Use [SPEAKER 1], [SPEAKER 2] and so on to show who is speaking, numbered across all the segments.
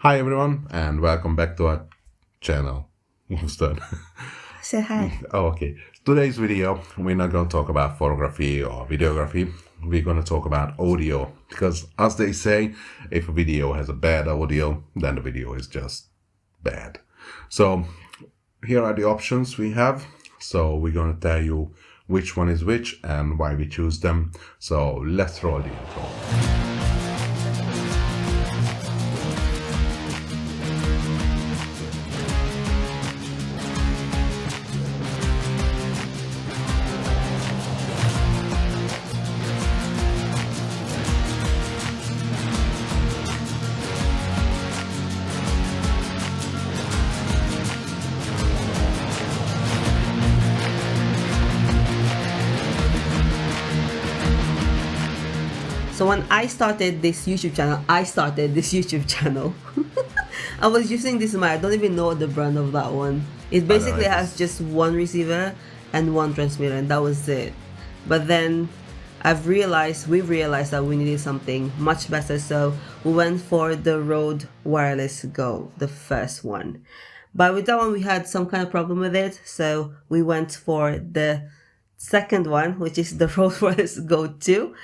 [SPEAKER 1] Hi everyone, and welcome back to our channel. What's that?
[SPEAKER 2] Say hi.
[SPEAKER 1] Oh, okay. Today's video, we're not going to talk about photography or videography. We're going to talk about audio. Because as they say, if a video has a bad audio, then the video is just bad. So here are the options we have. So we're going to tell you which one is which and why we choose them. So let's roll the intro.
[SPEAKER 2] So when I started this YouTube channel, I was using this mic. I don't even know the brand of that one. It basically has just one receiver and one transmitter, and that was it. But then we've realized that we needed something much better, so we went for the Rode Wireless Go, the first one. But with that one, we had some kind of problem with it, so we went for the second one, which is the Rode Wireless Go 2.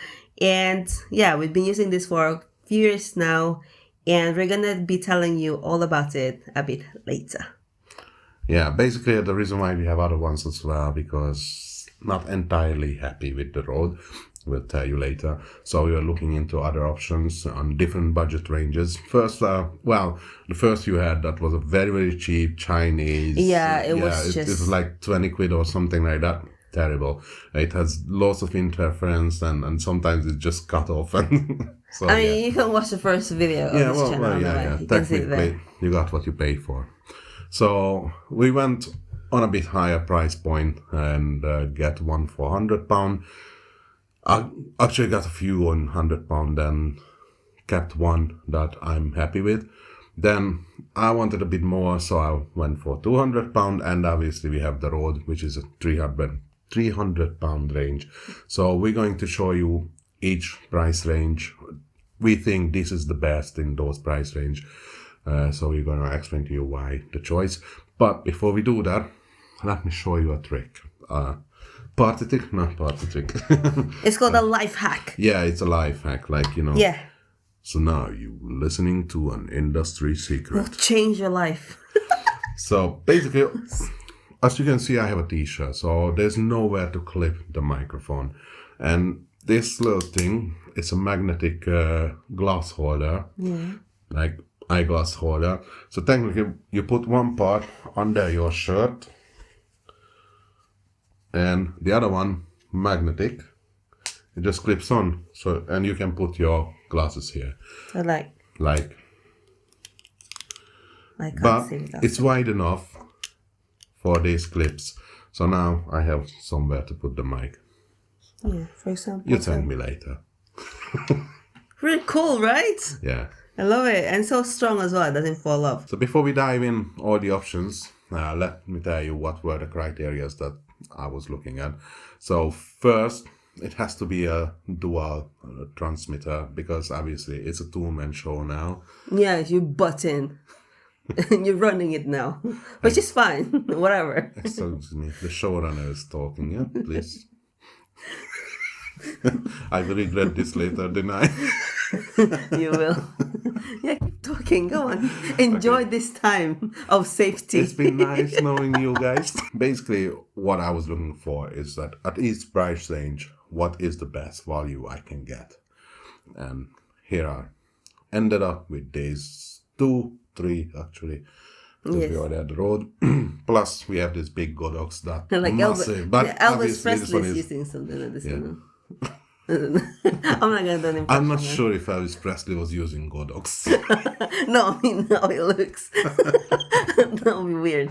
[SPEAKER 2] And yeah, we've been using this for a few years now, and we're gonna be telling you all about it a bit later.
[SPEAKER 1] Yeah, basically the reason why we have other ones as well, because not entirely happy with the Rode. We'll tell you later. So we are looking into other options on different budget ranges. First, the first you had, that was a very, very cheap Chinese.
[SPEAKER 2] Yeah, it
[SPEAKER 1] was like 20 quid or something like that. Terrible. It has lots of interference and sometimes it just cut off. And so,
[SPEAKER 2] you can watch the first video of this channel.
[SPEAKER 1] Technically, you got what you pay for. So we went on a bit higher price point and get one for £100. I actually got a few on £100 and kept one that I'm happy with. Then I wanted a bit more, so I went for £200, and obviously we have the Rode, which is a £300 range. So we're going to show you each price range. We think this is the best in those price range. So we're going to explain to you why the choice. But before we do that, let me show you a trick. Party trick? Not party trick.
[SPEAKER 2] It's called a life hack.
[SPEAKER 1] Yeah, it's a life hack,
[SPEAKER 2] Yeah.
[SPEAKER 1] So now you're listening to an industry secret.
[SPEAKER 2] It'll change your life.
[SPEAKER 1] So basically, as you can see, I have a t-shirt, so there's nowhere to clip the microphone. And this little thing, it's a magnetic glass holder, like eyeglass holder. So technically, you put one part under your shirt, and the other one magnetic. It just clips on. So, and you can put your glasses here.
[SPEAKER 2] So
[SPEAKER 1] like.
[SPEAKER 2] I can't
[SPEAKER 1] but
[SPEAKER 2] see that.
[SPEAKER 1] It's wide enough for these clips. So now I have somewhere to put the mic.
[SPEAKER 2] Yeah, for example.
[SPEAKER 1] You thank me later.
[SPEAKER 2] Really cool, right?
[SPEAKER 1] Yeah.
[SPEAKER 2] I love it. And so strong as well. It doesn't fall off.
[SPEAKER 1] So before we dive in all the options, let me tell you what were the criteria that I was looking at. So first, it has to be a dual transmitter, because obviously it's a two-man show now.
[SPEAKER 2] Yeah, you butt in. You're running it now, which is fine. Whatever.
[SPEAKER 1] Excuse me, the showrunner is talking, yeah? Please. I will regret this later, didn't I?
[SPEAKER 2] You will. Yeah, keep talking. Go on. Enjoy this time of safety.
[SPEAKER 1] It's been nice knowing you guys. Basically, what I was looking for is that at each price range, what is the best value I can get? And here I ended up with these three actually. Yes. We already had the Rode. Plus, we have this big Godox that
[SPEAKER 2] like
[SPEAKER 1] massive. But
[SPEAKER 2] Elvis Presley is using something like this. Yeah. I'm not gonna do an impression.
[SPEAKER 1] I'm not sure if Elvis Presley was using Godox.
[SPEAKER 2] No, I mean how it looks. That would be weird.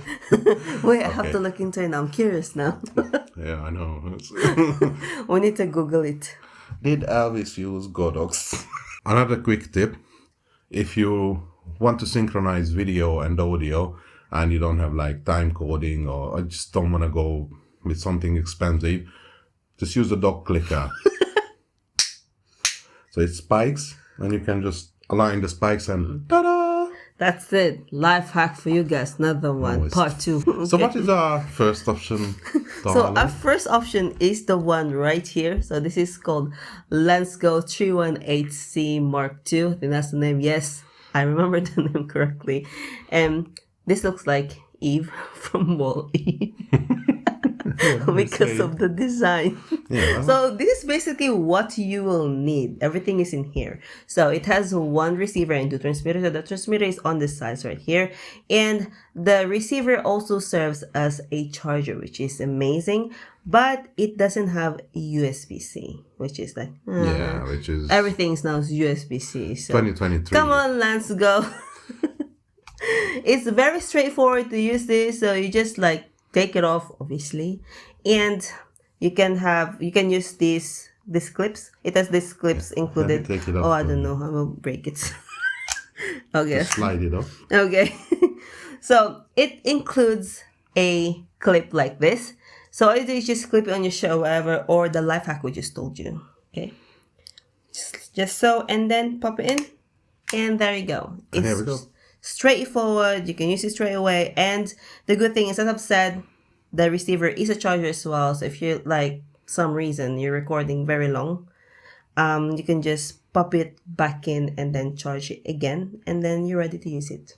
[SPEAKER 2] Wait, I have to look into it now. I'm curious now.
[SPEAKER 1] Yeah, I know.
[SPEAKER 2] We need to Google it.
[SPEAKER 1] Did Elvis use Godox? Another quick tip: if you want to synchronize video and audio, and you don't have like time coding, or I just don't want to go with something expensive, just use the dog clicker. So it spikes, and you can just align the spikes and ta-da!
[SPEAKER 2] That's it. Life hack for you guys. Another one.
[SPEAKER 1] Always.
[SPEAKER 2] Part 2.
[SPEAKER 1] So what is our first option,
[SPEAKER 2] So
[SPEAKER 1] darling?
[SPEAKER 2] our first option is the one right here. So this is called Lensgo 318C Mark II. I think that's the name. Yes, I remember the name correctly. And this looks like Eve from Wall-E. Because of the design.
[SPEAKER 1] Yeah.
[SPEAKER 2] So this is basically what you will need. Everything is in here. So it has one receiver and two transmitters. So the transmitter is on the sides right here. And the receiver also serves as a charger, which is amazing. But it doesn't have USB-C, which is like...
[SPEAKER 1] Yeah, which is...
[SPEAKER 2] Everything's now USB-C. So
[SPEAKER 1] 2023.
[SPEAKER 2] come on, let's go. It's very straightforward to use this. So you just like take it off, obviously, and you can use these clips. It has these clips included.
[SPEAKER 1] Take it off,
[SPEAKER 2] I don't know. I will break it. Okay.
[SPEAKER 1] Just slide it off.
[SPEAKER 2] Okay. So it includes a clip like this. So all you do is just clip it on your shirt or whatever, or the life hack we just told you. Okay. Just so, and then pop it in, and there you go.
[SPEAKER 1] And here we go.
[SPEAKER 2] Straightforward. You can use it straight away. And the good thing is, as I've said, the receiver is a charger as well. So if you like some reason you're recording very long, you can just pop it back in and then charge it again, and then you're ready to use it.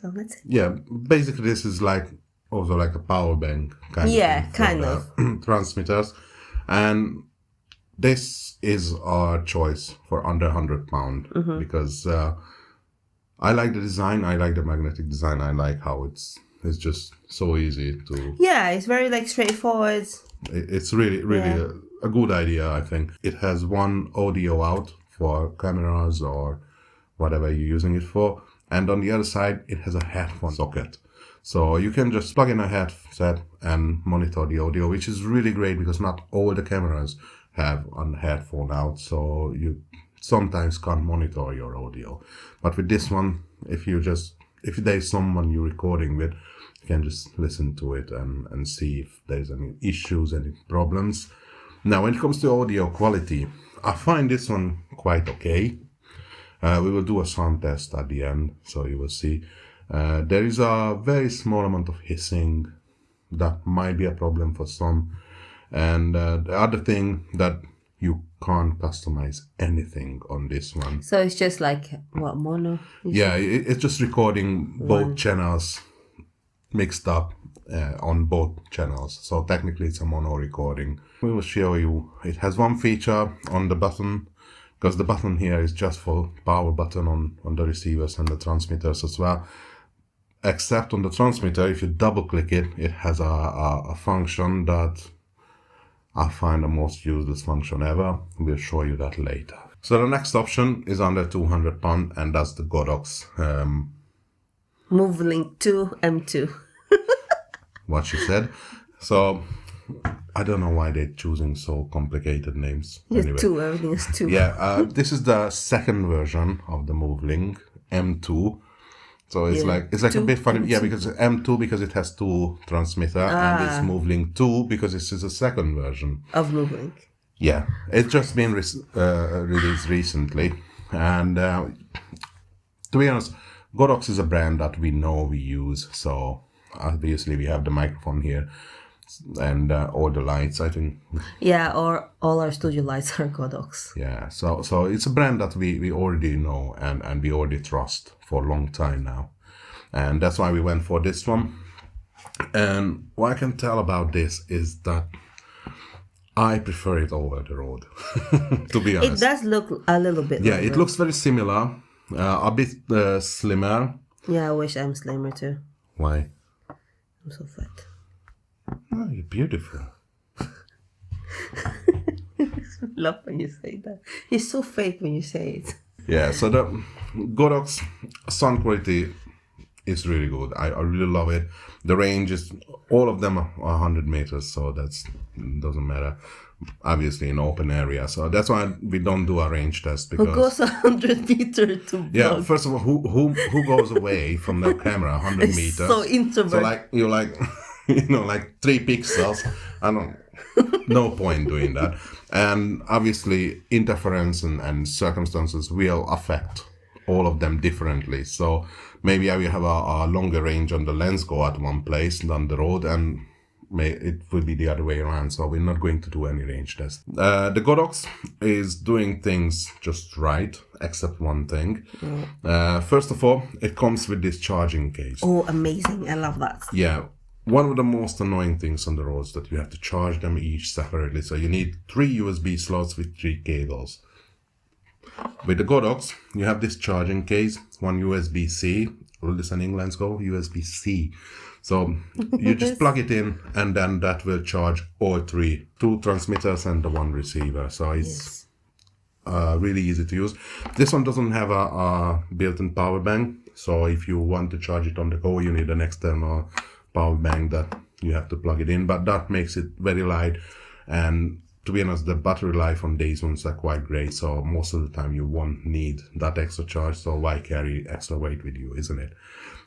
[SPEAKER 2] So that's it.
[SPEAKER 1] Yeah, basically this is like also like a power bank kind
[SPEAKER 2] Yeah,
[SPEAKER 1] of thing
[SPEAKER 2] kind
[SPEAKER 1] for
[SPEAKER 2] of.
[SPEAKER 1] the transmitters, and this is our choice for under £100 because I like the design. I like the magnetic design. I like how it's just so easy to...
[SPEAKER 2] Yeah, it's very like straightforward.
[SPEAKER 1] It's really a good idea, I think. It has one audio out for cameras or whatever you're using it for. And on the other side, it has a headphone socket. So you can just plug in a headset and monitor the audio, which is really great because not all the cameras have a headphone out. So you sometimes can't monitor your audio. But with this one, if there's someone you're recording with, you can just listen to it and see if there's any issues, any problems. Now, when it comes to audio quality, I find this one quite okay. We will do a sound test at the end, so you will see. There is a very small amount of hissing that might be a problem for some. And the other thing that you can't customize anything on this one.
[SPEAKER 2] So it's just like, what, mono?
[SPEAKER 1] Yeah, it's just recording both channels mixed up on both channels. So technically it's a mono recording. We will show you. It has one feature on the button, because the button here is just for power button on the receivers and the transmitters as well. Except on the transmitter, if you double click it, it has a function that I find the most useless function ever. We'll show you that later. So the next option is under £200, and that's the Godox
[SPEAKER 2] MoveLink II M2.
[SPEAKER 1] what she said. So I don't know why they're choosing so complicated names.
[SPEAKER 2] Just two, everything is two.
[SPEAKER 1] Yeah, this is the second version of the MoveLink M2. So it's like a bit funny, yeah, because M2 because it has two transmitter, and it's MoveLink 2 because this is a second version
[SPEAKER 2] of MoveLink.
[SPEAKER 1] Yeah, it's just been released recently, and to be honest, Godox is a brand that we know we use. So obviously we have the microphone here and all the lights, I think.
[SPEAKER 2] Yeah, or all our studio lights are Godox.
[SPEAKER 1] Yeah, so it's a brand that we already know and we already trust for a long time now. And that's why we went for this one. And what I can tell about this is that I prefer it over the Rode, to be honest.
[SPEAKER 2] It does look a little bit
[SPEAKER 1] Yeah,
[SPEAKER 2] longer.
[SPEAKER 1] it looks very similar, a bit slimmer.
[SPEAKER 2] Yeah, I wish I'm slimmer too.
[SPEAKER 1] Why?
[SPEAKER 2] I'm so fat.
[SPEAKER 1] Oh, you're beautiful.
[SPEAKER 2] Love when you say that. You're so fake when you say it.
[SPEAKER 1] Yeah, so the Godox sound quality is really good. I really love it. The range is, all of them are 100 meters, so that doesn't matter. Obviously in open area, so that's why we don't do a range test, because
[SPEAKER 2] Who goes 100 meters to vlog?
[SPEAKER 1] yeah, first of all, who goes away from the camera 100 meters?
[SPEAKER 2] So introvert.
[SPEAKER 1] So like you're like like 3 pixels. I don't. No point doing that. And obviously interference and circumstances will affect all of them differently. So maybe I will have a longer range on the Lensgo at one place down the road, and it will be the other way around. So we're not going to do any range test. The Godox is doing things just right, except one thing. First of all, it comes with this charging case.
[SPEAKER 2] Oh, amazing. I love that.
[SPEAKER 1] Yeah. One of the most annoying things on the roads that you have to charge them each separately. So you need 3 USB slots with 3 cables. With the Godox, you have this charging case, one USB-C. Listening, Lensgo, USB-C. So you just plug it in, and then that will charge all 3, 2 transmitters and the 1 receiver. So it's really easy to use. This one doesn't have a built-in power bank. So if you want to charge it on the go, you need an external power bank that you have to plug it in, but that makes it very light. And to be honest, the battery life on these ones are quite great, so most of the time you won't need that extra charge, so why carry extra weight with you, isn't it?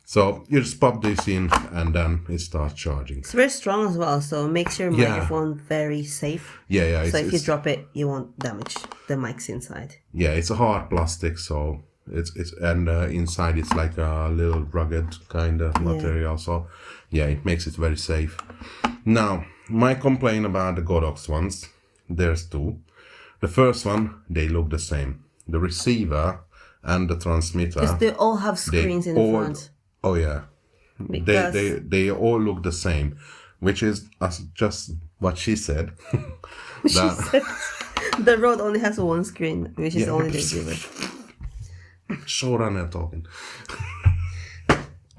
[SPEAKER 1] So you just pop this in and then it starts charging.
[SPEAKER 2] It's very strong as well, so makes your microphone very safe.
[SPEAKER 1] Yeah.
[SPEAKER 2] So if you drop it, you won't damage the mics inside.
[SPEAKER 1] Yeah, it's a hard plastic, so it's inside it's like a little rugged kind of material. So yeah, it makes it very safe. Now, my complaint about the Godox ones, there's 2. The first one, they look the same. The receiver and the transmitter.
[SPEAKER 2] Because they all have screens in the front.
[SPEAKER 1] Oh yeah. They all look the same, which is just what she said.
[SPEAKER 2] The Rode only has 1 screen, which is only the receiver.
[SPEAKER 1] Showrunner talking.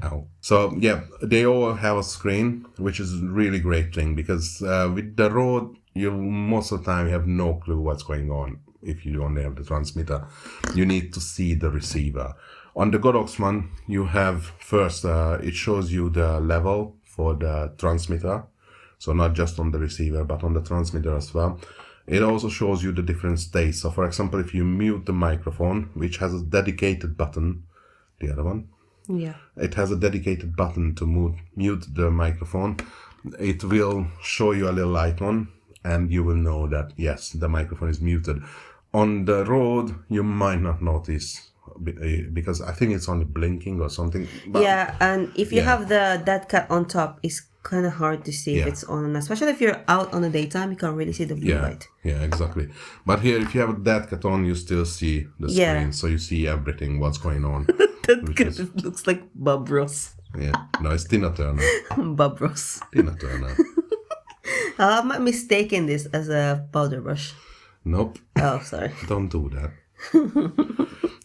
[SPEAKER 1] Ow. So yeah, they all have a screen, which is a really great thing, because with the Rode, you most of the time have no clue what's going on if you only have the transmitter. You need to see the receiver. On the Godox one, you have first, it shows you the level for the transmitter. So not just on the receiver, but on the transmitter as well. It also shows you the different states. So for example, if you mute the microphone, which has a dedicated button, the other one, it has a dedicated button to mute the microphone. It will show you a little icon, and you will know that, yes, the microphone is muted. On the road, you might not notice, because I think it's only blinking or something. But
[SPEAKER 2] and if you have the dead cat on top, it's kind of hard to see if it's on, especially if you're out on the daytime, you can't really see the blue light.
[SPEAKER 1] Yeah, exactly. But here, if you have a dead cat on, you still see the screen, so you see everything, what's going on.
[SPEAKER 2] That cat looks like Bob Ross.
[SPEAKER 1] Yeah, no, it's Tina Turner.
[SPEAKER 2] Bob Ross.
[SPEAKER 1] Tina Turner.
[SPEAKER 2] I'm not mistaken this as a powder brush.
[SPEAKER 1] Nope.
[SPEAKER 2] Oh, sorry.
[SPEAKER 1] Don't do that.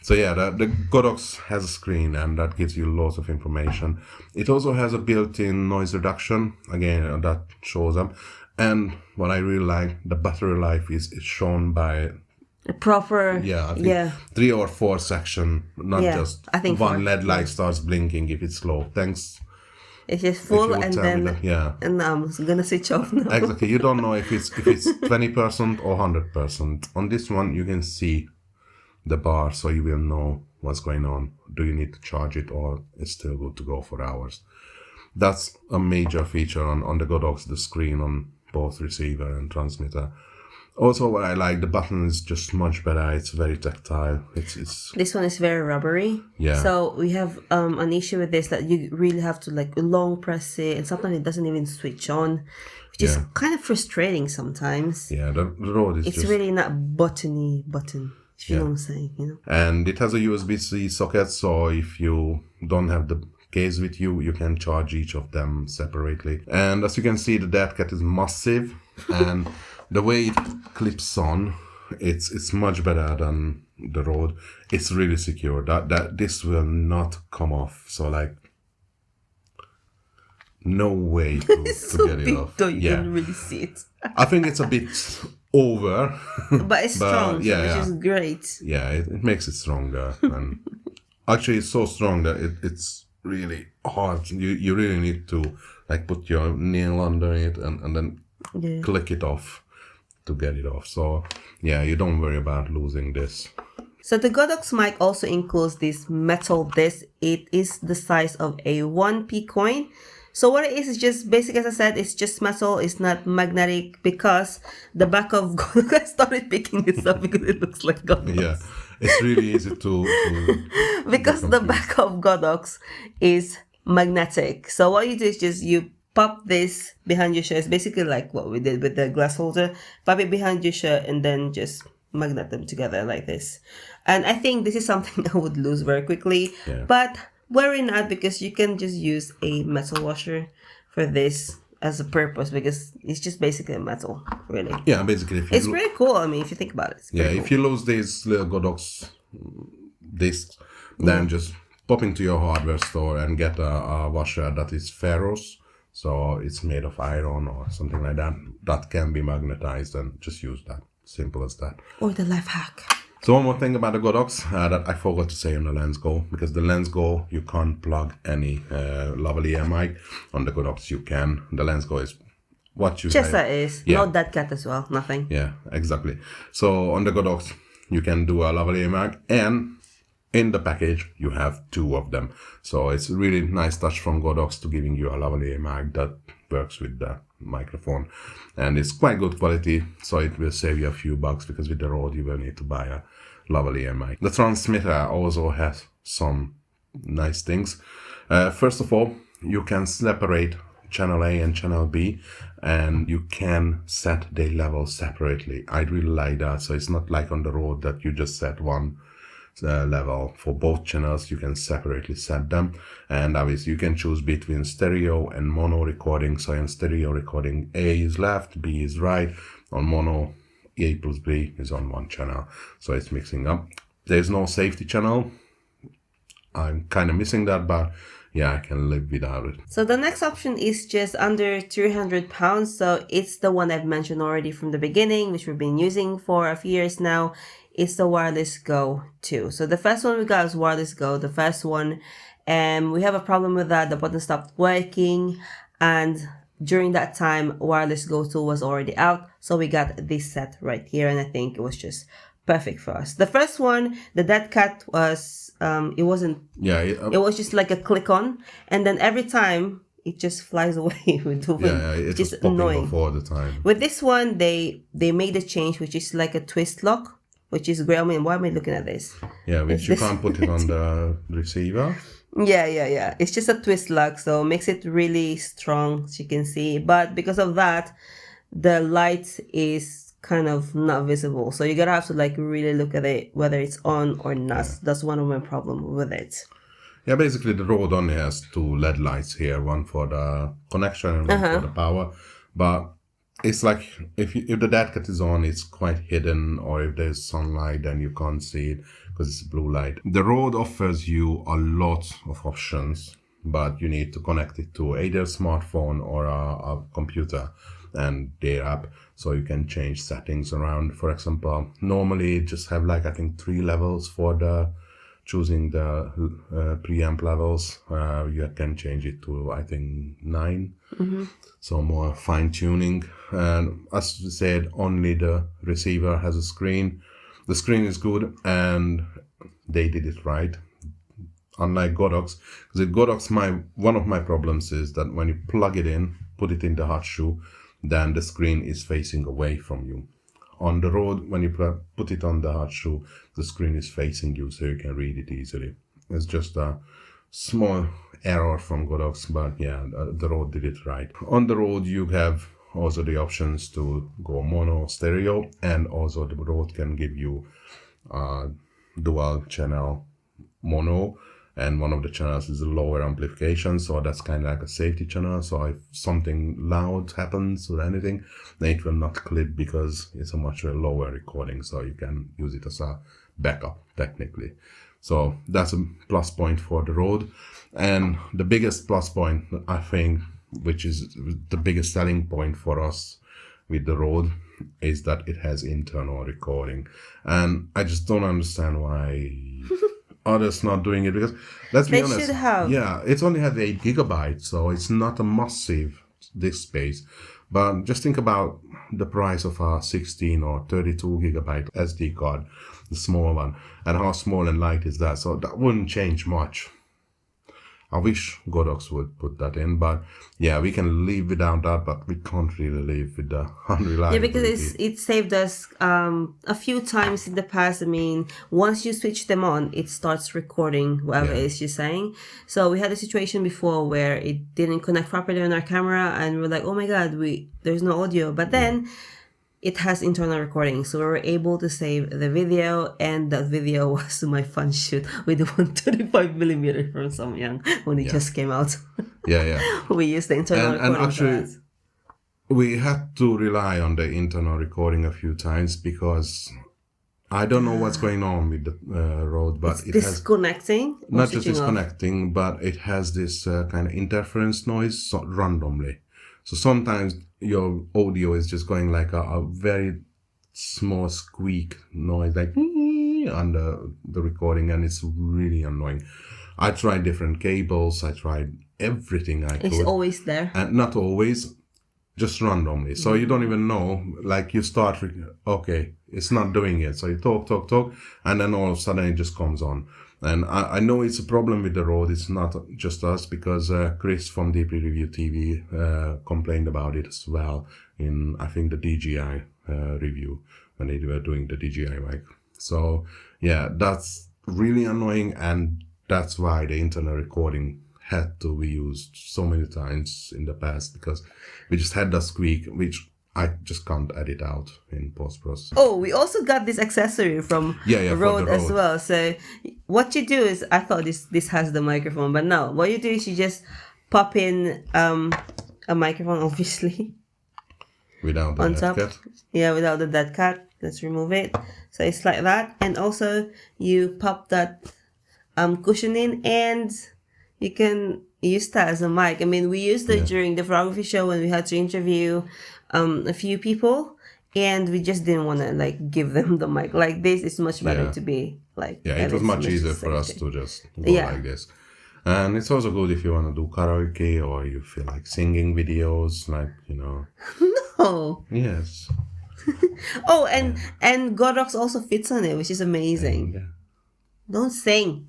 [SPEAKER 1] So yeah, the Godox has a screen, and that gives you lots of information. It also has a built-in noise reduction. Again, that shows up. And what I really like, the battery life is shown by
[SPEAKER 2] a proper,
[SPEAKER 1] I think 3 or 4 section, not just
[SPEAKER 2] I think
[SPEAKER 1] one
[SPEAKER 2] 4.
[SPEAKER 1] LED light starts blinking if it's low. Thanks.
[SPEAKER 2] It's just full, and then and I'm gonna switch off now.
[SPEAKER 1] Exactly. You don't know if it's 20% or 100%. On this one, you can see the bar, so you will know what's going on. Do you need to charge it, or it's still good to go for hours? That's a major feature on the Godox, the screen on both receiver and transmitter. Also, what I like, the button is just much better. It's very tactile. It's
[SPEAKER 2] This one is very rubbery.
[SPEAKER 1] Yeah.
[SPEAKER 2] So we have an issue with this, that you really have to like long press it, and sometimes it doesn't even switch on, which is kind of frustrating sometimes.
[SPEAKER 1] Yeah, the Rode is
[SPEAKER 2] it's really not buttony button. If you know what I'm saying, you know.
[SPEAKER 1] And it has a USB-C socket, so if you don't have the case with you, you can charge each of them separately. And as you can see, the dead cat is massive, and the way it clips on, it's much better than the Rode. It's really secure. That this will not come off. So like, no way to get it off.
[SPEAKER 2] Though you can really see it.
[SPEAKER 1] I think it's a bit over,
[SPEAKER 2] but it's strong, which is great.
[SPEAKER 1] Yeah, it makes it stronger, and actually it's so strong that it's really hard. You really need to like put your nail under it and then click it off to get it off. So yeah, you don't worry about losing this.
[SPEAKER 2] So the Godox mic also includes this metal disc. It is the size of a 1p coin. So what it is just basic, as I said, it's just metal. It's not magnetic, because the back of Godox, I started picking this up because it looks like Godox.
[SPEAKER 1] Yeah, It's really easy to
[SPEAKER 2] because the back of Godox is magnetic. So what you do is just you pop this behind your shirt. It's basically like what we did with the glass holder. Pop it behind your shirt and then just magnet them together like this. And I think this is something I would lose very quickly.
[SPEAKER 1] Yeah.
[SPEAKER 2] But worry not, because you can just use a metal washer for this as a purpose, because it's just basically a metal, really.
[SPEAKER 1] Yeah, basically, if you
[SPEAKER 2] It's pretty cool. I mean, if you think about it. It's pretty
[SPEAKER 1] if you lose these little Godox discs, then just pop into your hardware store and get a washer that is ferrous, so it's made of iron or something like that. That can be magnetized, and just use that. Simple as that.
[SPEAKER 2] Or the life hack.
[SPEAKER 1] So one more thing about the Godox that I forgot to say on the Lensgo, because the Lensgo you can't plug any lavalier mic. On the Godox you can. The Lensgo is what you
[SPEAKER 2] Just
[SPEAKER 1] have.
[SPEAKER 2] that is.
[SPEAKER 1] Yeah.
[SPEAKER 2] Not that cat as well. Nothing.
[SPEAKER 1] Yeah, exactly. So on the Godox you can do a lavalier mic, and in the package you have 2 of them. So it's a really nice touch from Godox to giving you a lavalier mic that works with the microphone, and it's quite good quality, so it will save you a few bucks, because with the Rode you will need to buy a lavalier mic. The transmitter also has some nice things. First of all, you can separate channel A and channel B, and you can set their levels separately. I really like that. So it's not like on the Rode that you just set one level for both channels. You can separately set them, and obviously you can choose between stereo and mono recording. So in stereo recording, A is left, B is right. On mono, A plus B is on one channel, so it's mixing up. There's no safety channel. I'm kind of missing that, but yeah, I can live without it.
[SPEAKER 2] So the next option is just under 300 pounds. So it's the one I've mentioned already from the beginning, which we've been using for a few years now. It's the Wireless Go 2. So the first one we got was Wireless Go, the first one. And we have a problem with that. The button stopped working. And during that time, Wireless Go 2 was already out. So we got this set right here. And I think it was just perfect for us. The first one, the dead cat was, it wasn't, it was just like a click on. And then every time it just flies away with
[SPEAKER 1] it's
[SPEAKER 2] just
[SPEAKER 1] just popping
[SPEAKER 2] annoying
[SPEAKER 1] off all the time.
[SPEAKER 2] With this one, they made a change, which is like a twist lock, which is great. I mean, why am I looking at this?
[SPEAKER 1] Yeah, which you can't put it on the receiver.
[SPEAKER 2] Yeah. It's just a twist lock, so it makes it really strong, as you can see. But because of that, the light is kind of not visible. So you're gonna have to like really look at it, whether it's on or not. Yeah. That's one of my problems with it.
[SPEAKER 1] Yeah, basically the Rode only has 2 LED lights here, one for the connection and one for the power. But it's like if the dead cat is on, it's quite hidden, or if there's sunlight, then you can't see it because it's blue light. The Rode offers you a lot of options, but you need to connect it to either a smartphone or a computer and their app, so you can change settings around. For example, normally just have like I think 3 levels for the choosing the preamp levels. You can change it to I think 9. So more fine tuning. And as we said, only the receiver has a screen. The screen is good, and they did it right. Unlike Godox, because Godox, one of my problems is that when you plug it in, put it in the hot shoe, then the screen is facing away from you. On the Rode, when you put it on the hot shoe, the screen is facing you, so you can read it easily. It's just a small error from Godox, but yeah, the Rode did it right. On the Rode, you have also the options to go mono, stereo, and also the Rode can give you dual channel mono, and one of the channels is a lower amplification, so that's kind of like a safety channel. So if something loud happens or anything, then it will not clip because it's a much lower recording, so you can use it as a backup technically. So that's a plus point for the Rode. And the biggest plus point, I think, which is the biggest selling point for us with the Rode, is that it has internal recording. And I just don't understand why others not doing it, because let's be honest,
[SPEAKER 2] should have.
[SPEAKER 1] Yeah, it only has 8 gigabytes, so it's not a massive disk space. But just think about the price of a 16 or 32 gigabyte SD card, the small one, and how small and light is that. So that wouldn't change much. I wish Godox would put that in, but yeah, we can live without that, but we can't really live with the
[SPEAKER 2] Yeah, because
[SPEAKER 1] unreliability.
[SPEAKER 2] it saved us a few times in the past. I mean, once you switch them on, it starts recording whatever
[SPEAKER 1] Yeah.
[SPEAKER 2] it is you're saying. So we had a situation before where it didn't connect properly on our camera, and we're like, oh my god, there's no audio. But then it has internal recording, so we were able to save the video, and that video was my fun shoot with the 135mm from Samyang when it
[SPEAKER 1] Yeah.
[SPEAKER 2] just came out.
[SPEAKER 1] Yeah, yeah.
[SPEAKER 2] We used the internal
[SPEAKER 1] And
[SPEAKER 2] recording for
[SPEAKER 1] actually,
[SPEAKER 2] that.
[SPEAKER 1] we had to rely on the internal recording a few times because I don't know what's going on with the Rode, but it has
[SPEAKER 2] Disconnecting or
[SPEAKER 1] not just
[SPEAKER 2] switching off.
[SPEAKER 1] disconnecting, but it has this kind of interference noise randomly. So sometimes your audio is just going like a very small squeak noise, like on the recording, and it's really annoying. I tried different cables, I tried everything I
[SPEAKER 2] It's
[SPEAKER 1] could,
[SPEAKER 2] always there.
[SPEAKER 1] and not always, just randomly. So you don't even know, like you start, okay, it's not doing it. So you talk, and then all of a sudden it just comes on. And I know it's a problem with the Rode. It's not just us, because Chris from Deeply Review TV complained about it as well in, I think, the DJI review when they were doing the DJI mic. So yeah, that's really annoying, and that's why the internal recording had to be used so many times in the past, because we just had that squeak, which I just can't edit out in post-process.
[SPEAKER 2] Oh, we also got this accessory from
[SPEAKER 1] Yeah, for
[SPEAKER 2] Rode
[SPEAKER 1] the
[SPEAKER 2] as
[SPEAKER 1] Rode.
[SPEAKER 2] well. So what you do is, I thought this has the microphone, but no. What you do is you just pop in a microphone, obviously,
[SPEAKER 1] Without the
[SPEAKER 2] on
[SPEAKER 1] dead
[SPEAKER 2] top.
[SPEAKER 1] cat.
[SPEAKER 2] Yeah, without the dead cat. Let's remove it. So it's like that, and also you pop that cushion in, and you can use that as a mic. I mean, we used it during the photography show when we had to interview a few people, and we just didn't want to like give them the mic. Like, this is much better
[SPEAKER 1] Yeah.
[SPEAKER 2] to be like.
[SPEAKER 1] Yeah,
[SPEAKER 2] and
[SPEAKER 1] it was
[SPEAKER 2] it's
[SPEAKER 1] much easier for us
[SPEAKER 2] safety.
[SPEAKER 1] to just go
[SPEAKER 2] Yeah.
[SPEAKER 1] like this. And it's also good if you want to do karaoke, or you feel like singing videos, like,
[SPEAKER 2] Oh,
[SPEAKER 1] yes.
[SPEAKER 2] oh, and Godox also fits on it, which is amazing.
[SPEAKER 1] Yeah.
[SPEAKER 2] Don't sing.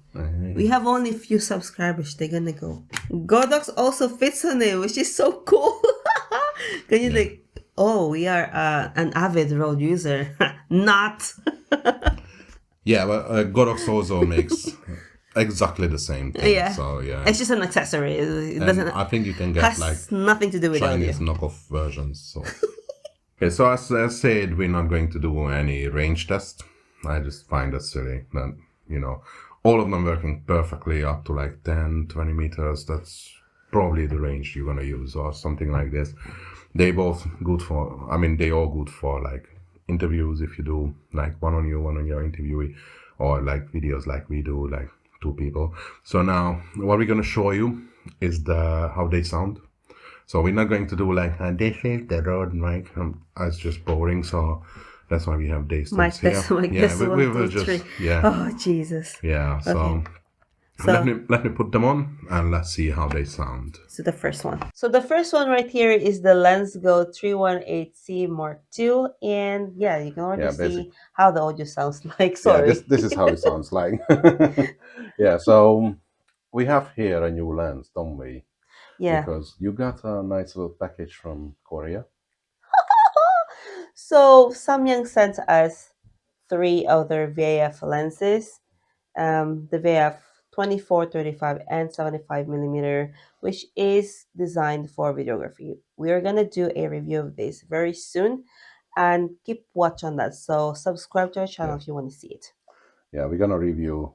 [SPEAKER 2] We have only a few subscribers. They're gonna go. Godox also fits on it, which is so cool. Can you like? Oh, we are an avid Rode user. Not.
[SPEAKER 1] Yeah, but Godox also makes exactly the same thing.
[SPEAKER 2] Yeah.
[SPEAKER 1] So yeah.
[SPEAKER 2] It's just an accessory. It
[SPEAKER 1] And
[SPEAKER 2] doesn't.
[SPEAKER 1] I think you can get
[SPEAKER 2] Has
[SPEAKER 1] like
[SPEAKER 2] nothing to do with audio.
[SPEAKER 1] Chinese knockoff versions. So okay, so as I said, we're not going to do any range test. I just find that silly that, all of them working perfectly up to like 10, 20 meters. That's probably the range you're gonna use, or something like this. They both good for, they all good for like interviews, if you do like one on you, one on your interviewee, or like videos like we do, like two people. So now what we're gonna show you is how they sound. So we're not going to do like, this is the Rode mic. It's just boring. So that's why we have these
[SPEAKER 2] Mic
[SPEAKER 1] things
[SPEAKER 2] test,
[SPEAKER 1] here.
[SPEAKER 2] mic
[SPEAKER 1] Yeah,
[SPEAKER 2] test,
[SPEAKER 1] we
[SPEAKER 2] one,
[SPEAKER 1] will
[SPEAKER 2] two,
[SPEAKER 1] just,
[SPEAKER 2] three.
[SPEAKER 1] yeah,
[SPEAKER 2] Oh, Jesus.
[SPEAKER 1] yeah. So,
[SPEAKER 2] Okay. So,
[SPEAKER 1] let me put them on, and let's see how they sound.
[SPEAKER 2] So the first one. So the first one right here is the Lensgo 318C Mark II, and yeah, you can already see how the audio sounds like. Sorry.
[SPEAKER 1] Yeah, this is how it sounds like. Yeah, so we have here a new lens, don't we?
[SPEAKER 2] Yeah.
[SPEAKER 1] Because you got a nice little package from Korea.
[SPEAKER 2] So Samyang sent us 3 other VAF lenses. The VAF 24, 35, and 75mm, which is designed for videography. We are gonna do a review of this very soon, and keep watch on that. So subscribe to our channel if you want to see it.
[SPEAKER 1] Yeah, we're gonna review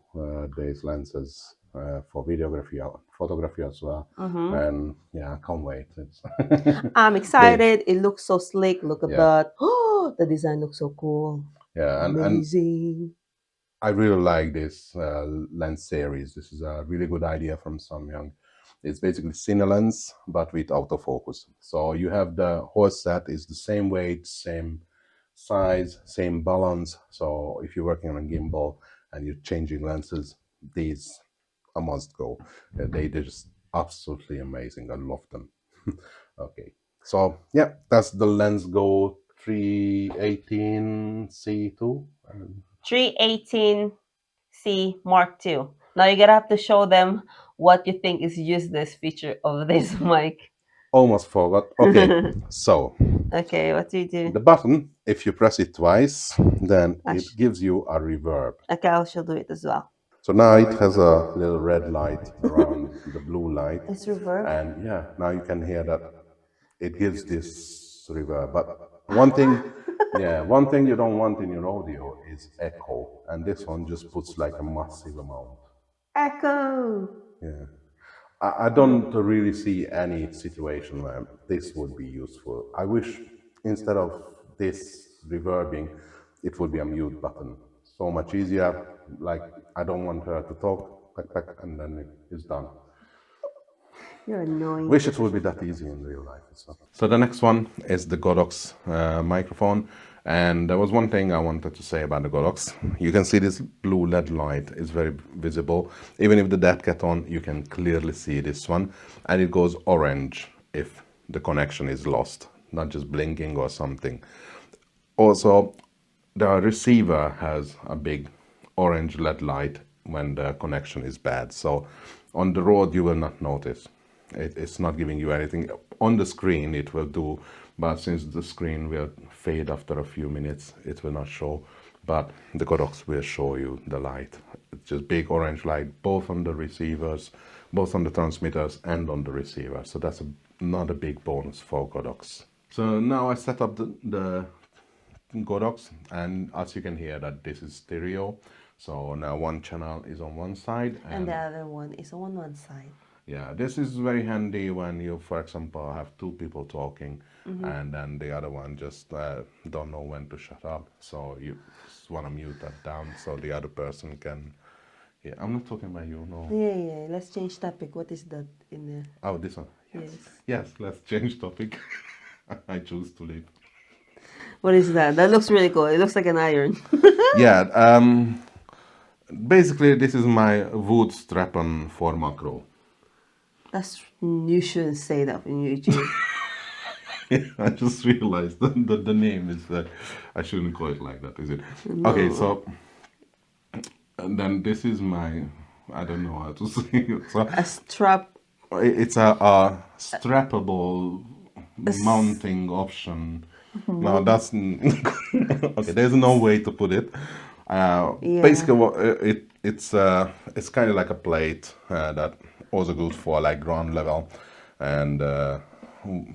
[SPEAKER 1] these lenses for videography, photography as well. And yeah, I can't wait.
[SPEAKER 2] I'm excited. It looks so slick. Look at that. Oh, the design looks so cool.
[SPEAKER 1] Yeah, and
[SPEAKER 2] Amazing.
[SPEAKER 1] I really like this lens series. This is a really good idea from Samyang. It's basically cine lens, but with autofocus. So you have the whole set is the same weight, same size, same balance. So if you're working on a gimbal and you're changing lenses, these are must go. They're just absolutely amazing. I love them. Okay, so yeah, that's the Lensgo 318C2.
[SPEAKER 2] 318C Mark II. Now you're gonna have to show them what you think is useless feature of this mic.
[SPEAKER 1] Almost forgot. Okay, so
[SPEAKER 2] Okay, what do you do?
[SPEAKER 1] the button, if you press it twice, then it
[SPEAKER 2] Ash.
[SPEAKER 1] gives you a reverb.
[SPEAKER 2] Okay, I shall do it as well.
[SPEAKER 1] So now it has a little red light around the blue light.
[SPEAKER 2] It's reverb.
[SPEAKER 1] And yeah, now you can hear that it gives this reverb. But one thing, yeah, one thing you don't want in your audio is echo. And this one just puts like a massive amount.
[SPEAKER 2] Echo.
[SPEAKER 1] Yeah. I don't really see any situation where this would be useful. I wish instead of this reverbing, it would be a mute button. So much easier. Like, I don't want her to talk, and then it's done.
[SPEAKER 2] You're annoying.
[SPEAKER 1] Wish it would be that easy in real life. So the next one is the Godox microphone. And there was one thing I wanted to say about the Godox. You can see this blue LED light is very visible. Even if the dead cat on, you can clearly see this one. And it goes orange if the connection is lost, not just blinking or something. Also, the receiver has a big orange LED light when the connection is bad. So on the road, you will not notice. It's not giving you anything. On the screen, it will do, but since the screen will fade after a few minutes, it will not show. But the Godox will show you the light. It's just big orange light, both on the receivers, both on the transmitters and on the receiver. So that's another big bonus for Godox. So now I set up the Godox, and as you can hear that this is stereo. So now one channel is on one side
[SPEAKER 2] And the other one is on one side.
[SPEAKER 1] Yeah, this is very handy when you, for example, have two people talking and then the other one just don't know when to shut up. So you just want to mute that down so the other person can. Yeah, I'm not talking about you, no.
[SPEAKER 2] Yeah. Let's change topic. What is that in there?
[SPEAKER 1] Oh, this one.
[SPEAKER 2] Yes.
[SPEAKER 1] Yes, let's change topic. I choose to leave.
[SPEAKER 2] What is that? That looks really cool. It looks like an iron.
[SPEAKER 1] Yeah, basically this is my wood strap-on for macro.
[SPEAKER 2] You shouldn't say that in YouTube.
[SPEAKER 1] I just realized that the name is I shouldn't call it like that, is it?
[SPEAKER 2] No.
[SPEAKER 1] Okay, so and then this is my, I don't know how to say it. So
[SPEAKER 2] A strap.
[SPEAKER 1] it's a strappable mounting option. No, that's okay. There's no way to put it. Basically, it's kind of like a plate that also good for like ground level, and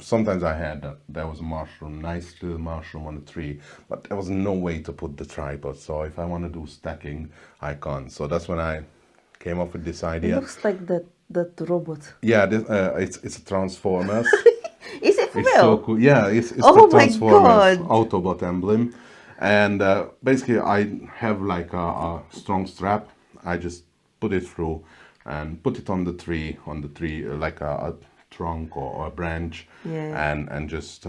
[SPEAKER 1] sometimes I had that there was a mushroom, nice little mushroom on a tree, but there was no way to put the tripod. So if I want to do stacking, I can't. So that's when I came up with this
[SPEAKER 2] It
[SPEAKER 1] idea.
[SPEAKER 2] looks like that robot.
[SPEAKER 1] Yeah, this, it's a Transformers.
[SPEAKER 2] Is it for
[SPEAKER 1] It's
[SPEAKER 2] real?
[SPEAKER 1] so cool. Yeah, it's
[SPEAKER 2] Oh
[SPEAKER 1] the
[SPEAKER 2] my
[SPEAKER 1] Transformers
[SPEAKER 2] God.
[SPEAKER 1] Autobot emblem. And basically I have like a strong strap. I just put it through and put it on the tree, like a trunk or a branch,
[SPEAKER 2] Yeah.
[SPEAKER 1] and just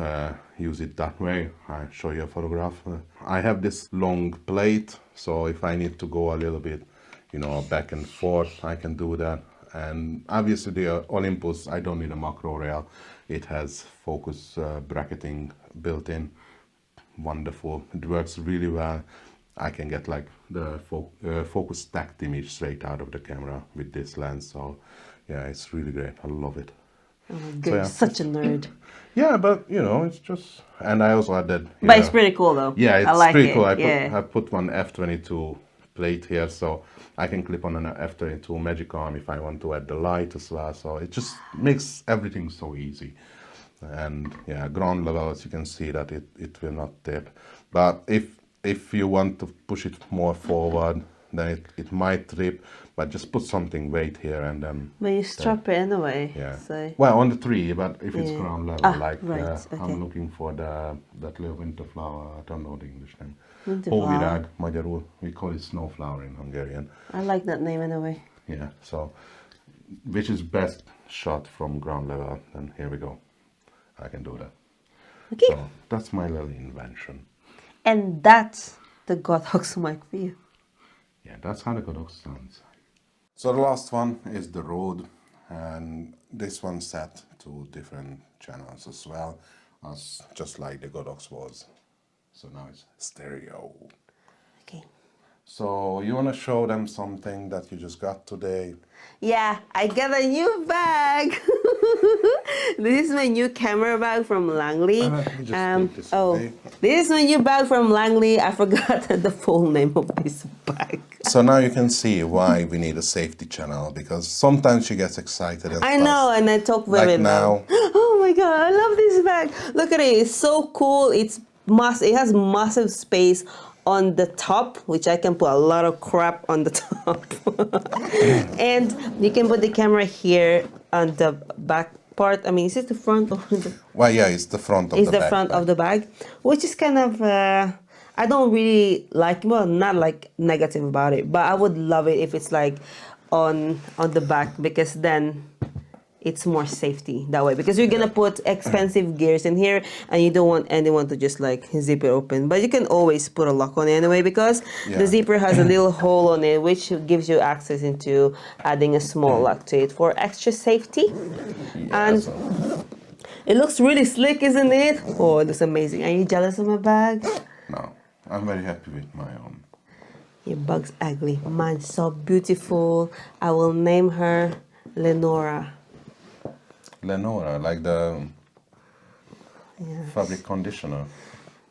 [SPEAKER 1] use it that way. I show you a photograph. I have this long plate, so if I need to go a little bit, back and forth, I can do that. And obviously the Olympus, I don't need a macro rail. It has focus bracketing built in. Wonderful. It works really well. I can get like the focus stacked image straight out of the camera with this lens. So yeah, it's really great. I love it.
[SPEAKER 2] Oh my God,
[SPEAKER 1] So,
[SPEAKER 2] you're
[SPEAKER 1] yeah.
[SPEAKER 2] such a nerd.
[SPEAKER 1] Yeah, but it's just, and I also added.
[SPEAKER 2] But it's pretty cool though.
[SPEAKER 1] Yeah, it's
[SPEAKER 2] I like
[SPEAKER 1] pretty
[SPEAKER 2] it.
[SPEAKER 1] cool.
[SPEAKER 2] Yeah.
[SPEAKER 1] I put one F22 plate here, so I can clip on an F22 Magic Arm if I want to add the light as well. So it just makes everything so easy. And yeah, ground level, as you can see that it will not tip. But if you want to push it more forward, then it might trip. But just put something weight here and then.
[SPEAKER 2] But you strap it anyway.
[SPEAKER 1] Yeah.
[SPEAKER 2] So.
[SPEAKER 1] Well, on the tree, but if it's
[SPEAKER 2] Yeah.
[SPEAKER 1] ground level,
[SPEAKER 2] Right. Okay.
[SPEAKER 1] I'm looking for that little winter flower. I don't know the English name.
[SPEAKER 2] Winterflower.
[SPEAKER 1] Hóvirág, magyarul. We call it snowflower in Hungarian.
[SPEAKER 2] I like that name anyway.
[SPEAKER 1] Yeah. So, which is best shot from ground level? And here we go. I can do that.
[SPEAKER 2] Okay.
[SPEAKER 1] So that's my little invention.
[SPEAKER 2] And that's the Godox mic for you.
[SPEAKER 1] Yeah, that's how the Godox sounds. So the last one is the Rode, and this one set to different channels as well, as just like the Godox was. So now it's stereo.
[SPEAKER 2] Okay.
[SPEAKER 1] So you want to show them something that you just got today?
[SPEAKER 2] Yeah, I got a new bag. This is my new camera bag from Langley.
[SPEAKER 1] Let me just take this
[SPEAKER 2] Oh,
[SPEAKER 1] away.
[SPEAKER 2] this is my new bag from Langley. I forgot the full name of this bag.
[SPEAKER 1] So now you can see why we need a safety channel, because sometimes she gets excited and
[SPEAKER 2] I
[SPEAKER 1] stuff.
[SPEAKER 2] know, and I talk very
[SPEAKER 1] Like
[SPEAKER 2] loud.
[SPEAKER 1] now.
[SPEAKER 2] Oh my god, I love this bag. Look at it, it's so cool. It has massive space on the top, which I can put a lot of crap on the top. And you can put the camera here on the back part. I mean, is it the front or the...
[SPEAKER 1] Well, yeah, it's the front of
[SPEAKER 2] It's
[SPEAKER 1] the
[SPEAKER 2] the front of
[SPEAKER 1] backpack.
[SPEAKER 2] the bag, which is kind of I don't really like, well, not like negative about it, but I would love it if it's like on the back, because then it's more safety that way, because you're gonna put expensive gears in here and you don't want anyone to just like zip it open. But you can always put a lock on it anyway, because
[SPEAKER 1] Yeah.
[SPEAKER 2] the zipper has a little hole on it which gives you access into adding a small lock to it for extra safety.
[SPEAKER 1] Yeah,
[SPEAKER 2] And
[SPEAKER 1] so
[SPEAKER 2] it looks really slick, isn't it? Oh, it looks amazing. Are you jealous of my bag?
[SPEAKER 1] no, I'm very happy with my own.
[SPEAKER 2] Your bag's ugly. Mine's so beautiful. I will name her Lenora.
[SPEAKER 1] Lenora, like the
[SPEAKER 2] Yes.
[SPEAKER 1] fabric conditioner.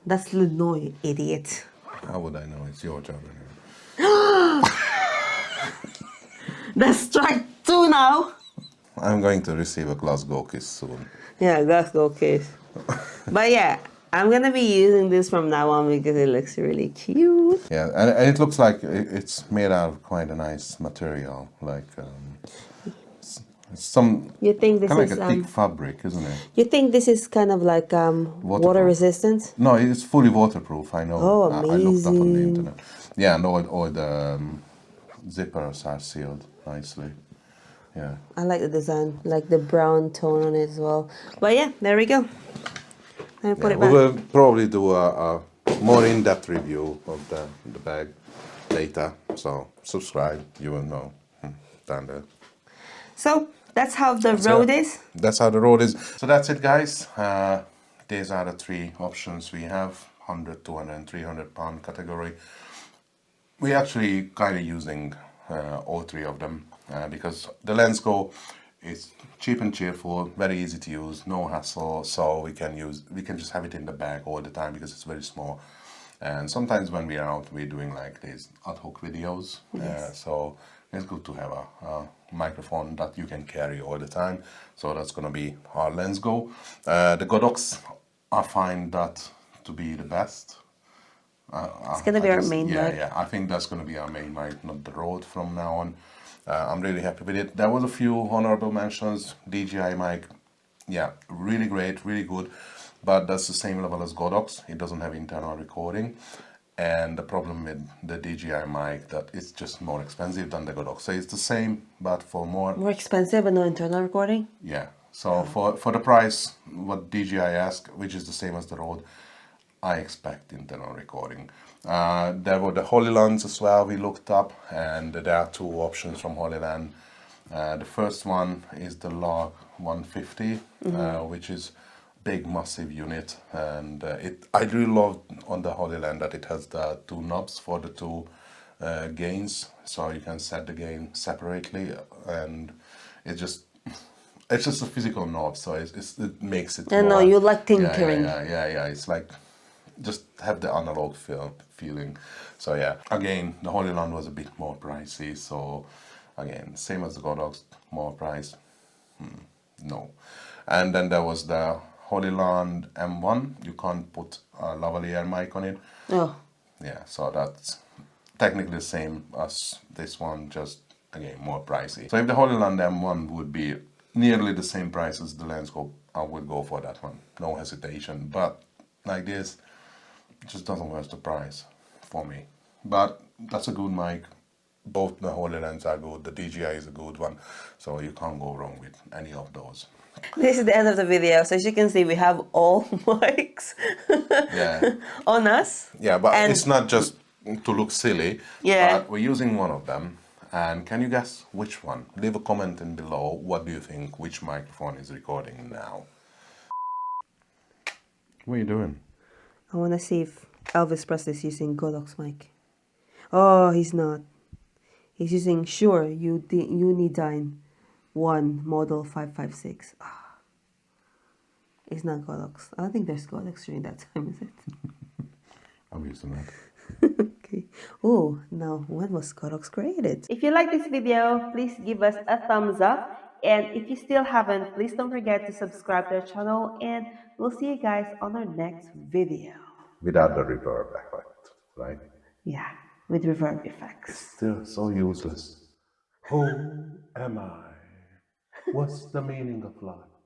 [SPEAKER 2] That's Lenore, you idiot.
[SPEAKER 1] How would I know? It's your job anyway.
[SPEAKER 2] That's strike two now.
[SPEAKER 1] I'm going to receive a Glasgow kiss soon.
[SPEAKER 2] Yeah, that's okay. But yeah, I'm gonna be using this from now on because it looks really cute.
[SPEAKER 1] Yeah, and it looks like it's made out of quite a nice material, like some
[SPEAKER 2] You think this
[SPEAKER 1] kind of
[SPEAKER 2] is
[SPEAKER 1] like a thick fabric, isn't it?
[SPEAKER 2] you think this is kind of like water
[SPEAKER 1] Waterproof.
[SPEAKER 2] resistant?
[SPEAKER 1] No, it's fully waterproof. I know.
[SPEAKER 2] Oh,
[SPEAKER 1] I looked up on the
[SPEAKER 2] amazing.
[SPEAKER 1] internet. Yeah, and all the zippers are sealed nicely. Yeah.
[SPEAKER 2] I like the design, like the brown tone on it as well. But yeah, there we go. Let me put
[SPEAKER 1] Yeah,
[SPEAKER 2] it
[SPEAKER 1] we
[SPEAKER 2] back.
[SPEAKER 1] will probably do a more in-depth review of the bag later. So subscribe, you will know down there.
[SPEAKER 2] So that's how the road is.
[SPEAKER 1] That's how the road is. So that's it, guys. These are the three options we have: 100, 200, and 300 pound category. We're actually kind of using all three of them because the Lensgo is cheap and cheerful, very easy to use, no hassle. So we can just have it in the bag all the time because it's very small. And sometimes when we are out, we're doing like these ad hoc videos. So it's good to have a microphone that you can carry all the time. So that's gonna be our Lensgo. The Godox, I find that to be the best.
[SPEAKER 2] It's gonna be our main
[SPEAKER 1] yeah,
[SPEAKER 2] mic.
[SPEAKER 1] yeah. I think that's gonna be our main mic, not the Rode from now on. I'm really happy with it. There was a few honorable mentions. DJI mic, yeah, really great, really good. But that's the same level as Godox. It doesn't have internal recording. And the problem with the DJI mic that it's just more expensive than the Godox. So it's the same, but for more.
[SPEAKER 2] More expensive and no internal recording?
[SPEAKER 1] Yeah. So for the price, what DJI asked, which is the same as the Rode, I expect internal recording. There were the Holylands as well we looked up, and there are two options from Holyland. The first one is the Log 150, which is big, massive unit, and I really love on the Holyland that it has the two knobs for the two gains, so you can set the gain separately, and it's just a physical knob, so it makes it.
[SPEAKER 2] I know,
[SPEAKER 1] more,
[SPEAKER 2] you like tinkering.
[SPEAKER 1] Yeah. It's like just have the analog feeling. So yeah, again, the Holyland was a bit more pricey. So again, same as the Godox, more price. No. And then there was the Holyland M1. You can't put a lavalier mic on it.
[SPEAKER 2] Oh,
[SPEAKER 1] Yeah, so that's technically the same as this one, just again more pricey. So if the Holyland M1 would be nearly the same price as the Lensgo, I would go for that one, no hesitation. But like this, it just doesn't worth the price for me. But that's a good mic. Both the Holylands are good. The DJI is a good one, so you can't go wrong with any of those.
[SPEAKER 2] this is the end of the video. So as you can see, we have all mics
[SPEAKER 1] Yeah.
[SPEAKER 2] on us.
[SPEAKER 1] Yeah, but
[SPEAKER 2] And-
[SPEAKER 1] it's not just to look silly.
[SPEAKER 2] Yeah.
[SPEAKER 1] But we're using one of them. And can you guess which one? Leave a comment in below. What do you think? Which microphone is recording now? What are you doing?
[SPEAKER 2] I want to see if Elvis Presley's using Godox mic. Oh, he's not. He's using Shure Unidyne 1 model 556. It's not Godox. I don't think there's Godox during that time, is it?
[SPEAKER 1] I'm using that.
[SPEAKER 2] Okay. Oh, now when was Godox created? If you like this video, please give us a thumbs up. And if you still haven't, please don't forget to subscribe to our channel. And we'll see you guys on our next video.
[SPEAKER 1] Without the reverb effect, right?
[SPEAKER 2] Yeah, with reverb effects.
[SPEAKER 1] It's still so useless. Who am I? What's the meaning of life?